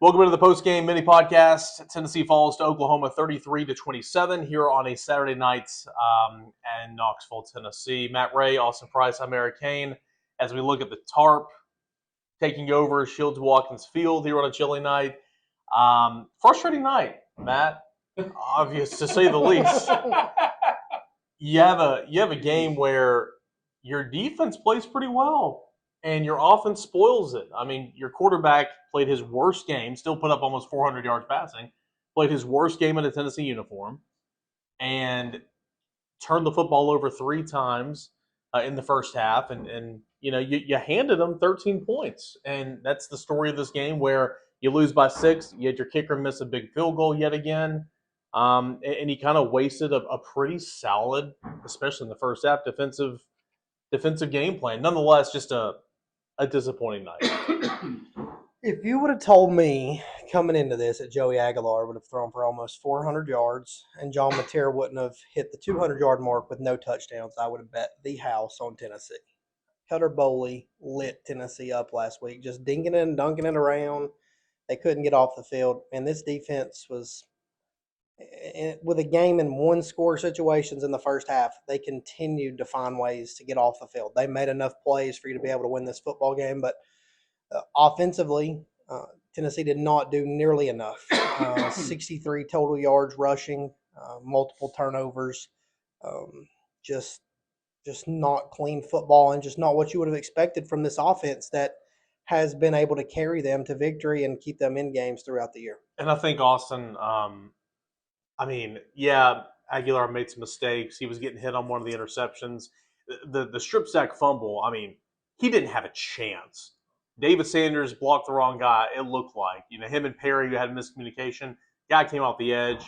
Welcome to the Postgame mini podcast. Tennessee falls to Oklahoma 33-27 here on a Saturday night in Knoxville, Tennessee. Matt Ray, Austin Price, I'm Eric Kane. As we look at the tarp taking over Shields Watkins Field here on a chilly night. Frustrating night, Matt. Obvious to say the least. You have a game where your defense plays pretty well and your offense spoils it. I mean, your quarterback played his worst game, still put up almost 400 yards passing, played his worst game in a Tennessee uniform, and turned the football over 3 times in the first half. And you handed them 13 points. And that's the story of this game where you lose by 6. You had your kicker miss a big field goal yet again. And he kind of wasted a pretty solid, especially in the first half, defensive game plan. Nonetheless, just a disappointing night. If you would have told me coming into this that Joey Aguilar would have thrown for almost 400 yards and John Matera wouldn't have hit the 200-yard mark with no touchdowns, I would have bet the house on Tennessee. Cutter Boley lit Tennessee up last week, just dinking it and dunking it around. They couldn't get off the field, and this defense was, with a game in one-score situations in the first half, they continued to find ways to get off the field. They made enough plays for you to be able to win this football game, but offensively, Tennessee did not do nearly enough. 63 total yards rushing, multiple turnovers, just not clean football, and just not what you would have expected from this offense that has been able to carry them to victory and keep them in games throughout the year. And I think Austin, Aguilar made some mistakes. He was getting hit on one of the interceptions. The strip sack fumble, he didn't have a chance. David Sanders blocked the wrong guy, it looked like. Him and Perry who had miscommunication. Guy came off the edge.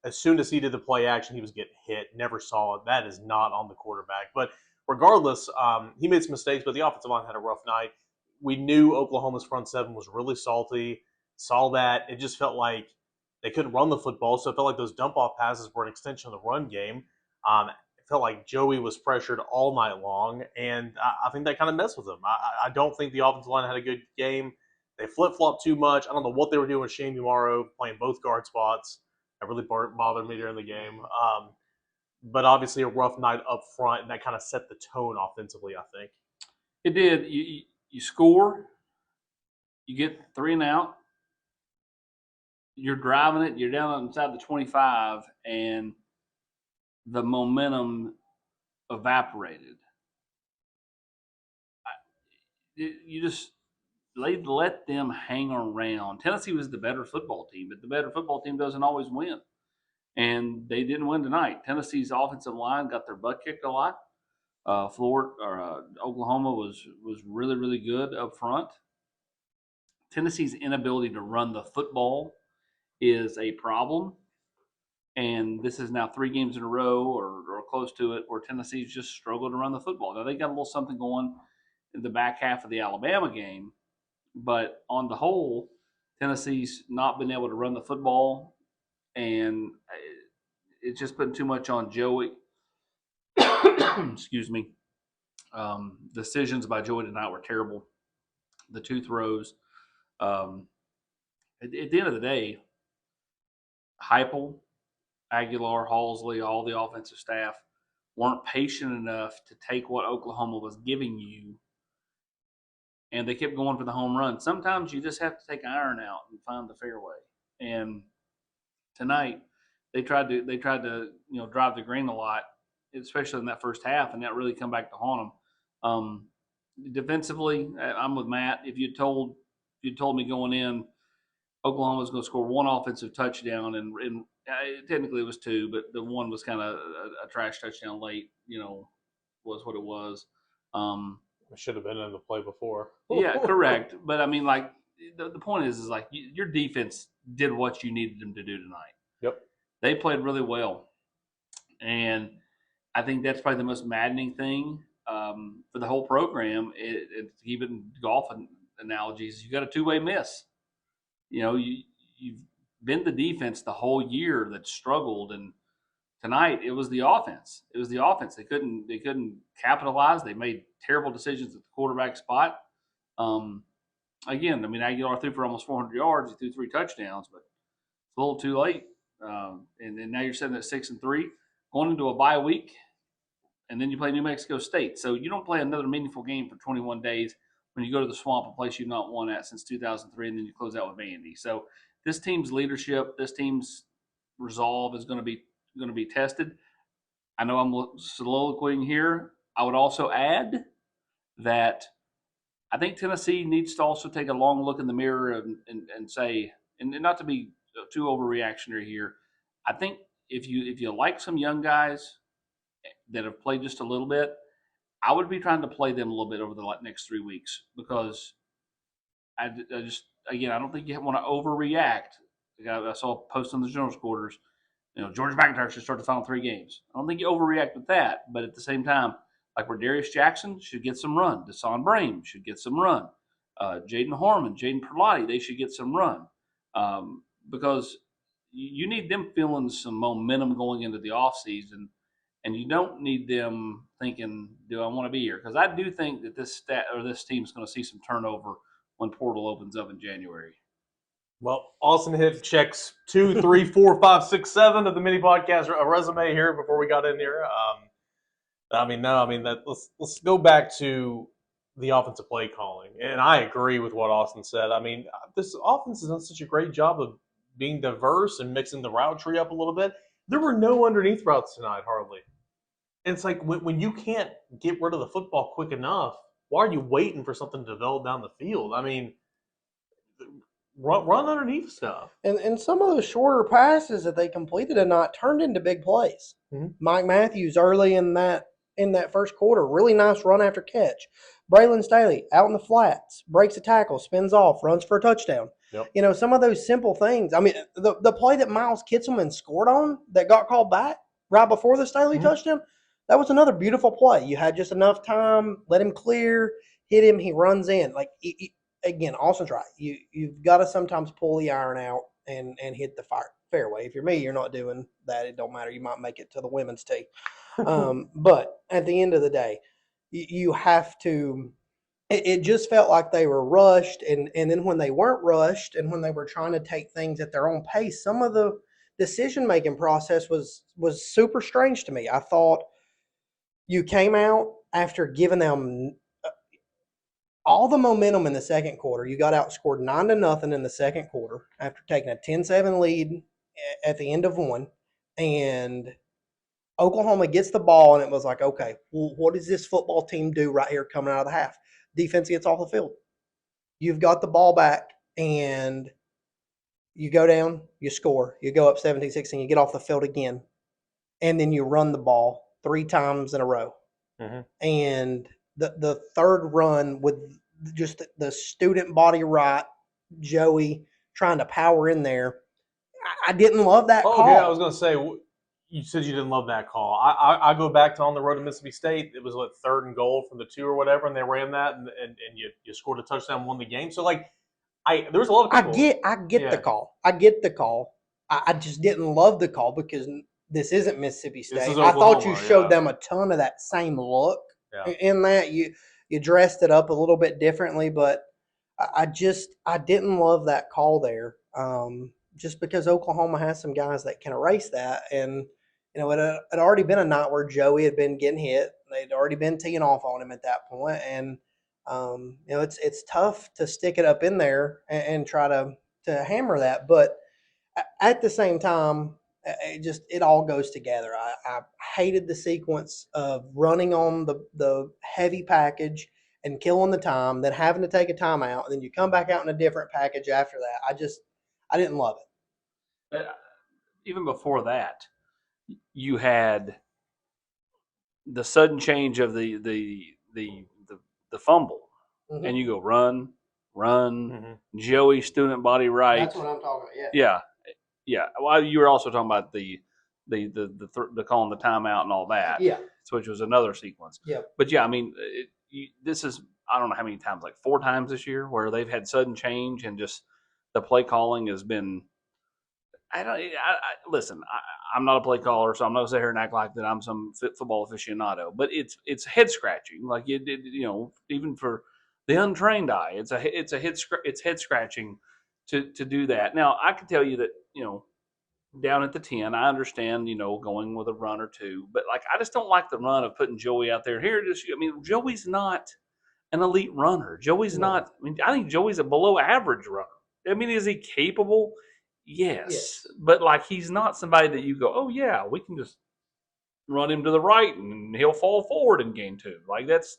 As soon as he did the play action, he was getting hit. Never saw it. That is not on the quarterback. But regardless, he made some mistakes, but the offensive line had a rough night. We knew Oklahoma's front seven was really salty. Saw that. It just felt like they couldn't run the football, so it felt like those dump-off passes were an extension of the run game. It felt like Joey was pressured all night long, and I think that kind of messed with him. I don't think the offensive line had a good game. They flip-flopped too much. I don't know what they were doing with Shane Umaro, playing both guard spots. That really bothered me during the game. But obviously a rough night up front, and that kind of set the tone offensively, I think. It did. You score, you get 3 and out, you're driving it, you're down inside the 25, and the momentum evaporated. You just let them hang around. Tennessee was the better football team, but the better football team doesn't always win. And they didn't win tonight. Tennessee's offensive line got their butt kicked a lot. Oklahoma was really, really good up front. Tennessee's inability to run the football is a problem. And this is now 3 games in a row or close to it where Tennessee's just struggled to run the football. Now, they got a little something going in the back half of the Alabama game, but on the whole, Tennessee's not been able to run the football, and it's just been too much on Joey. Excuse me. Decisions by Joey tonight were terrible. The 2 throws. At the end of the day, Heupel, Aguilar, Halsley, all the offensive staff weren't patient enough to take what Oklahoma was giving you, and they kept going for the home run. Sometimes you just have to take iron out and find the fairway. And tonight, they tried to drive the green a lot, especially in that first half, and that really come back to haunt them. Defensively, I'm with Matt. If you told me going in, Oklahoma was going to score 1 offensive touchdown, and technically it was 2, but the one was kind of a trash touchdown late. Was what it was. It should have been in the play before. Yeah, correct. But the point is like your defense did what you needed them to do tonight. Yep. They played really well, and I think that's probably the most maddening thing for the whole program. Even golf analogies, you got a 2-way miss. You've been the defense the whole year that struggled, and tonight it was the offense. They couldn't capitalize. They made terrible decisions at the quarterback spot. again, I mean, Aguilar threw for almost 400 yards. He threw 3 touchdowns, but it's a little too late. And then now you're sitting at 6-3, going into a bye week, and then you play New Mexico State. So you don't play another meaningful game for 21 days when you go to the Swamp, a place you've not won at since 2003, and then you close out with Vandy. So this team's leadership, this team's resolve is going to be tested. I know I'm soliloquying here. I would also add that I think Tennessee needs to also take a long look in the mirror and say, and not to be too overreactionary here, I think if you like some young guys that have played just a little bit, I would be trying to play them a little bit over the next 3 weeks because I just, again, I don't think you want to overreact. I saw a post on the general's quarters. George McIntyre should start the final 3 games. I don't think you overreact with that, but at the same time, like where Darius Jackson should get some run, Deshaun Brame should get some run, Jaden Harmon, Jaden Perlotti, they should get some run because you need them feeling some momentum going into the offseason, and you don't need them thinking, "Do I want to be here?" Because I do think that this team is going to see some turnover when portal opens up in January. Well, Austin hit checks 2, 3, 4, 5, 6, 7 of the mini podcast resume here before we got in here. Let's go back to the offensive play calling, and I agree with what Austin said. I mean, this offense has done such a great job of being diverse and mixing the route tree up a little bit. There were no underneath routes tonight, hardly. And it's like when you can't get rid of the football quick enough, why are you waiting for something to develop down the field? I mean, run underneath stuff. And some of those shorter passes that they completed tonight turned into big plays. Mm-hmm. Mike Matthews early in that first quarter, really nice run after catch. Braylon Staley out in the flats, breaks a tackle, spins off, runs for a touchdown. Yep. Some of those simple things. I mean, the play that Miles Kitselman scored on that got called back right before the Staley touchdown, that was another beautiful play. You had just enough time, let him clear, hit him, he runs in. Like, again, Austin's right. You've got to sometimes pull the iron out and hit the fairway. If you're me, you're not doing that. It don't matter. You might make it to the women's tee. But at the end of the day, you have to – it just felt like they were rushed. And then when they weren't rushed and when they were trying to take things at their own pace, some of the decision-making process was super strange to me. I thought you came out after giving them all the momentum in the second quarter. You got outscored 9-0 in the second quarter after taking a 10-7 lead at the end of one. And Oklahoma gets the ball, and it was like, okay, well, what does this football team do right here coming out of the half? Defense gets off the field. You've got the ball back, and you go down, you score. You go up 17-16, you get off the field again, and then you run the ball 3 times in a row. Mm-hmm. And the third run with just the student body right, Joey trying to power in there, I didn't love that call. Yeah, I was going to say, you said you didn't love that call. I go back to on the road to Mississippi State. It was 3rd and goal from the 2 or whatever, and they ran that, and you scored a touchdown, won the game. So, there was a lot of people. I get the call. I get the call. I just didn't love the call because this isn't Mississippi State. I thought you showed them a ton of that same look in that. You dressed it up a little bit differently, but I didn't love that call there. Just because Oklahoma has some guys that can erase that. And, it had already been a night where Joey had been getting hit. They'd already been teeing off on him at that point. And, it's tough to stick it up in there and try to hammer that. But at the same time, it all goes together. I hated the sequence of running on the heavy package and killing the time, then having to take a timeout, and then you come back out in a different package after that. I didn't love it. Even before that, you had the sudden change of the fumble, and you go run, Joey student body right. That's what I'm talking about. Yeah. Well, you were also talking about the calling the timeout and all that. Yeah. Which was another sequence. Yeah. But yeah, I mean, this is, I don't know how many times, 4 times this year where they've had sudden change and just the play calling has been. Listen. I'm not a play caller, so I'm not gonna sit here and act like that I'm some football aficionado. But it's head scratching. Even for the untrained eye. It's head scratching to do that. Now I can tell you that down at the 10, I understand going with a run or two, but like I just don't like the run of putting Joey out there. Joey's not an elite runner. Joey's No. not. I mean, I think Joey's a below average runner. I mean, is he capable? Yes, but like he's not somebody that you go, oh yeah, we can just run him to the right and he'll fall forward and gain 2. Like that's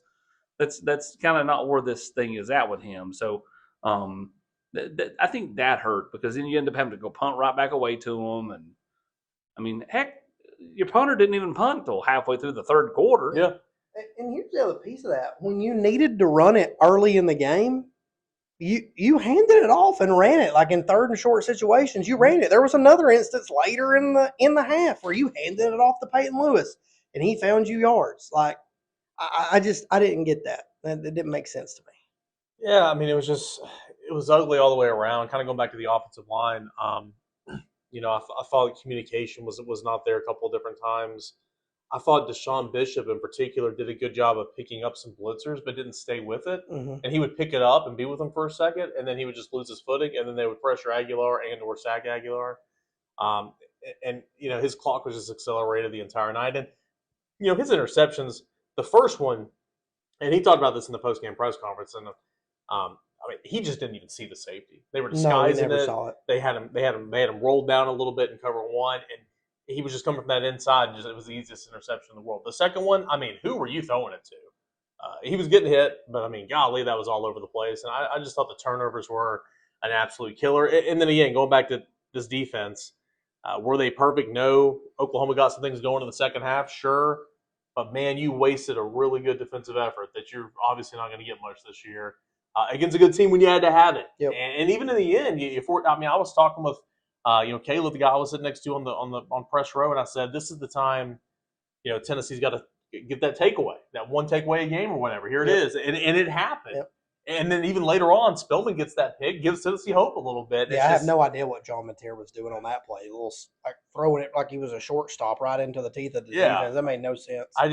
kind of not where this thing is at with him. So I think that hurt because then you end up having to go punt right back away to him. And I mean, heck, your punter didn't even punt until halfway through the third quarter. Yeah. And here's the other piece of that. When you needed to run it early in the game, you handed it off and ran it. Like in third and short situations, you ran it. There was another instance later in the half where you handed it off to Peyton Lewis and he found you yards. Like I didn't get that. It didn't make sense to me. Yeah, I mean, it was ugly all the way around. Kind of going back to the offensive line, I thought communication was not there a couple of different times. I thought Deshaun Bishop in particular did a good job of picking up some blitzers, but didn't stay with it. Mm-hmm. And he would pick it up and be with them for a second, and then he would just lose his footing, and then they would pressure Aguilar and/or sack Aguilar. And his clock was just accelerated the entire night. And his interceptions, the first one, and he talked about this in the post-game press conference, and he just didn't even see the safety. They were disguising never saw it. They had him rolled down a little bit in cover 1, and he was just coming from that inside. And it was the easiest interception in the world. The second one, I mean, who were you throwing it to? He was getting hit, but I mean, golly, that was all over the place. And I just thought the turnovers were an absolute killer. And then again, going back to this defense, were they perfect? No. Oklahoma got some things going in the second half, sure. But man, you wasted a really good defensive effort that you're obviously not going to get much this year against a good team when you had to have it. Yep. And even in the end, I was talking with Caleb, the guy I was sitting next to on press row, and I said, this is the time, Tennessee's got to get that takeaway, that one takeaway a game or whatever. Here it is, and it happened. Yep. And then even later on, Spillman gets that pick, gives Tennessee hope a little bit. Yeah, I have no idea what John Mateer was doing on that play. Like throwing it like he was a shortstop right into the teeth of the defense. That made no sense. I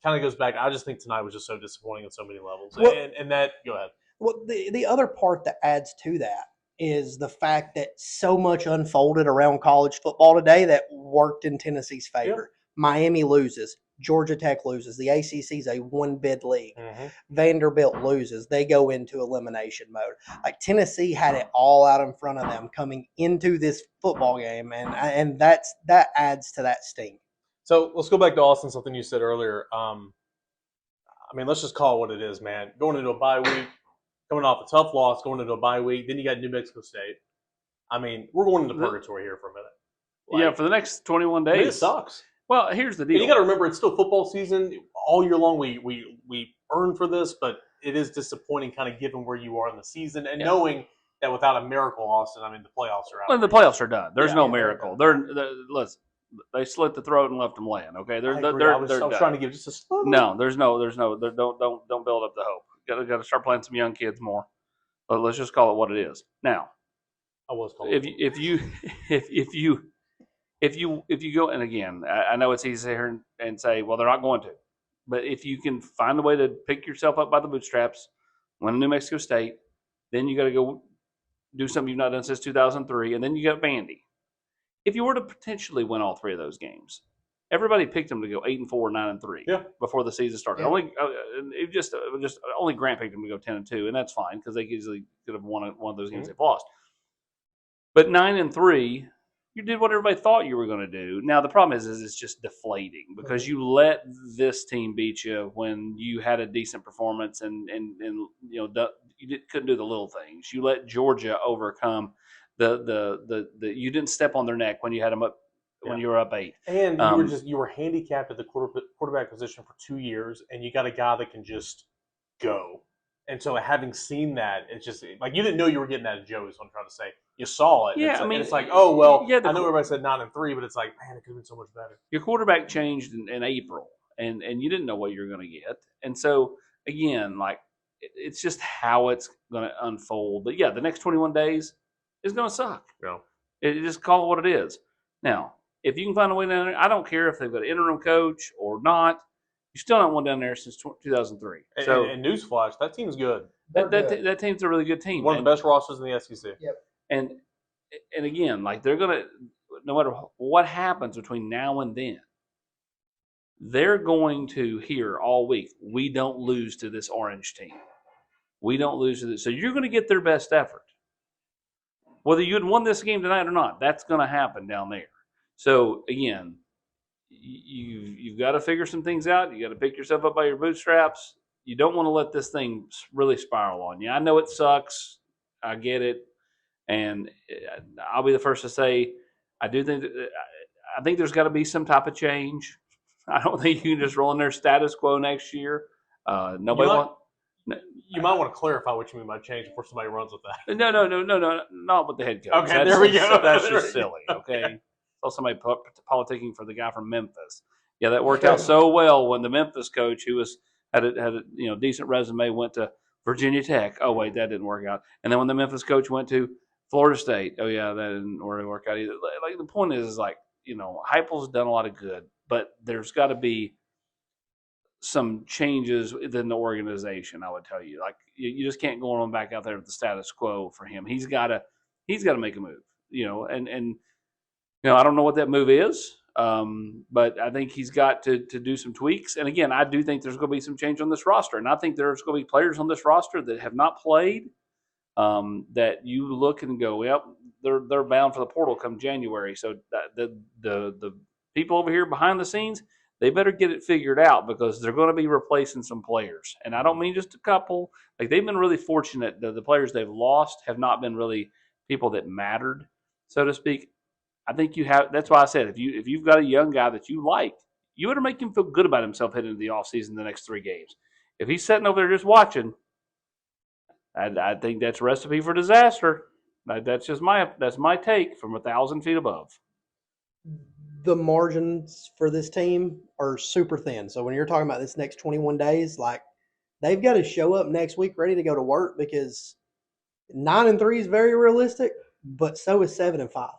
kind of goes back. I just think tonight was just so disappointing on so many levels. Well, and that, go ahead. Well, the other part that adds to that is the fact that so much unfolded around college football today that worked in Tennessee's favor. Yep. Miami loses. Georgia Tech loses. The ACC is a one-bid league. Mm-hmm. Vanderbilt loses. They go into elimination mode. Like Tennessee had it all out in front of them coming into this football game, and that adds to that sting. So let's go back to Austin, something you said earlier. Let's just call it what it is, man. Going into a bye week, coming off a tough loss, going into a bye week, then you got New Mexico State. I mean, we're going into purgatory here for a minute. For the next 21 days. It sucks. Well, here's the deal. And you got to remember, it's still football season. All year long, we earn for this, but it is disappointing kind of given where you are in the season and knowing that without a miracle, Austin, the playoffs are out. Well, the playoffs are done. There's no miracle. Listen, they slit the throat and left them laying. Okay, I was trying to give just a slug. No, don't build up the hope. Got to start playing some young kids more. But let's just call it what it is. Now, I was calling if you go, and again, I know it's easy to sit here and say, well, they're not going to. But if you can find a way to pick yourself up by the bootstraps, win New Mexico State, then you got to go do something you've not done since 2003, and then you got Vandy. If you were to potentially win all 3 of those games, everybody picked them to go 8-4, 9-3 before the season started. Yeah. Only Grant picked them to go 10-2, and that's fine because they easily could have won one of those games they've lost. But 9-3, you did what everybody thought you were going to do. Now the problem is it's just deflating because you let this team beat you when you had a decent performance and couldn't do the little things. You let Georgia overcome the you didn't step on their neck when you had them up. When you were up 8, and you were handicapped at the quarterback position for 2 years, and you got a guy that can just go. And so, having seen that, it's just like you didn't know you were getting that at Joey. Is what I'm trying to say. You saw it. Yeah, it's like, oh well. I know everybody said 9-3, but it's like, man, it could have been so much better. Your quarterback changed in April, and you didn't know what you were going to get. And so, again, like it's just how it's going to unfold. But yeah, the next 21 days is going to suck. Yeah. Just call it what it is. Now, if you can find a way down there, I don't care if they've got an interim coach or not. You still haven't won down there since 2003. So And newsflash, that team's good. that team's a really good team. One of the best rosters in the SEC. Yep. And again, like they're gonna, no matter what happens between now and then, they're going to hear all week, we don't lose to this orange team. We don't lose to this. So you're going to get their best effort. Whether you had won this game tonight or not, that's going to happen down there. So again, you've got to figure some things out. You got to pick yourself up by your bootstraps. You don't want to let this thing really spiral on you. I know it sucks. I get it. And I'll be the first to say, I think there's got to be some type of change. I don't think you can just roll in there status quo next year. Nobody wants. You might want to clarify what you mean by change before somebody runs with that. No, not with the head coach. Okay, there we go. That's just silly. Okay, saw somebody politicking for the guy from Memphis. Yeah, that worked out so well when the Memphis coach, who had a decent resume, went to Virginia Tech. Oh wait, that didn't work out. And then when the Memphis coach went to Florida State, oh yeah, that didn't really work out either. Like the point is like, Heupel's done a lot of good, but there's got to be some changes within the organization. I would tell you, like you just can't go on back out there with the status quo for him. He's got to make a move, and I don't know what that move is, but I think he's got to do some tweaks. And again, I do think there's going to be some change on this roster, and I think there's going to be players on this roster that have not played that you look and go, yep, they're bound for the portal come January. So the people over here behind the scenes, they better get it figured out because they're going to be replacing some players. And I don't mean just a couple. Like they've been really fortunate that the players they've lost have not been really people that mattered, so to speak. I think you have. That's why I said if you've got a young guy that you like, you better make him feel good about himself heading into the offseason the next 3 games. If he's sitting over there just watching, I think that's a recipe for disaster. That's my take from 1,000 feet above. The margins for this team are super thin. So when you're talking about this next 21 days, like they've got to show up next week ready to go to work because 9-3 is very realistic, but so is 7-5.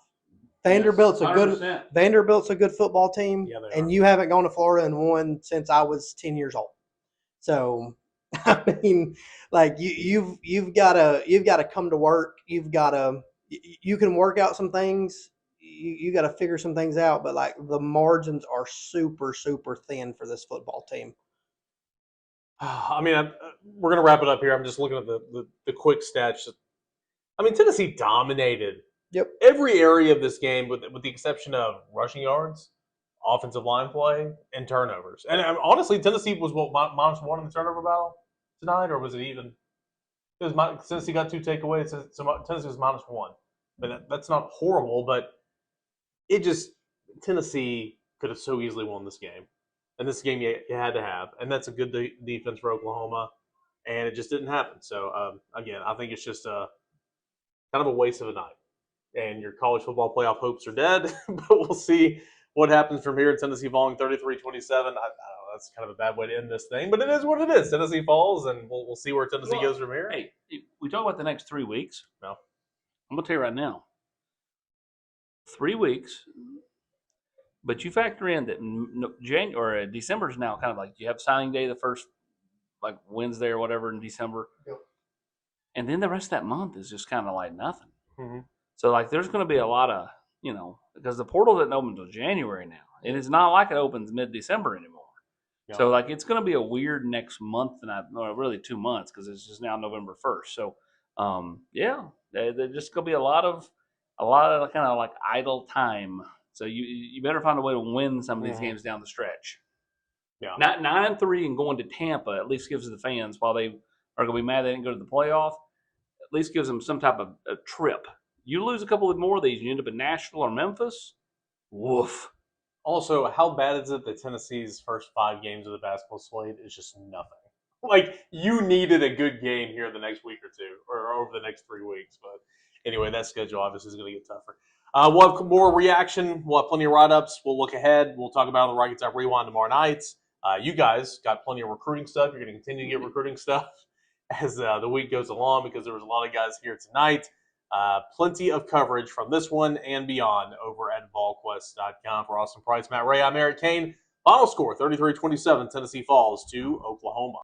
Vanderbilt's a good football team, and you haven't gone to Florida and won since I was 10 years old. So I mean, like you've got to come to work. You can work out some things. You got to figure some things out, but like the margins are super, super thin for this football team. I mean, we're going to wrap it up here. I'm just looking at the quick stats. I mean, Tennessee dominated every area of this game with the exception of rushing yards, offensive line play, and turnovers. And honestly, Tennessee was -1 in the turnover battle tonight, or was it even? It was Tennessee got 2 takeaways, so Tennessee was -1. But that's not horrible, but Tennessee could have so easily won this game. And this game you had to have. And that's a good defense for Oklahoma. And it just didn't happen. So, again, I think it's just kind of a waste of a night. And your college football playoff hopes are dead. But we'll see what happens from here. Tennessee falling 33-27. I don't know, that's kind of a bad way to end this thing. But it is what it is. Tennessee falls, and we'll see where Tennessee goes from here. Hey, we talk about the next 3 weeks. No. I'm going to tell you right now. 3 weeks, but you factor in that December is now kind of like you have signing day the first like Wednesday or whatever in December, and then the rest of that month is just kind of like nothing. Mm-hmm. So like there's going to be a lot of because the portal doesn't open until January now, and it's not like it opens mid-December anymore. Yep. So like it's going to be a weird next month, and really 2 months because it's just now November 1st. So there's just going to be a lot of kind of like idle time. So you better find a way to win some of these games down the stretch. Yeah. Not 9-3 and going to Tampa at least gives the fans, while they are going to be mad they didn't go to the playoff, at least gives them some type of a trip. You lose a couple of more of these, you end up in Nashville or Memphis. Woof. Also, how bad is it that Tennessee's first 5 games of the basketball slate is just nothing? Like, you needed a good game here the next week or two, or over the next 3 weeks. But anyway, that schedule obviously is going to get tougher. We'll have more reaction. We'll have plenty of write-ups. We'll look ahead. We'll talk about the Rockets Up Rewind tomorrow night. You guys got plenty of recruiting stuff. You're going to continue to get recruiting stuff as the week goes along because there was a lot of guys here tonight. Plenty of coverage from this one and beyond over at Volquest.com. For Austin Price, Matt Ray, I'm Eric Kane. Final score, 33-27, Tennessee falls to Oklahoma.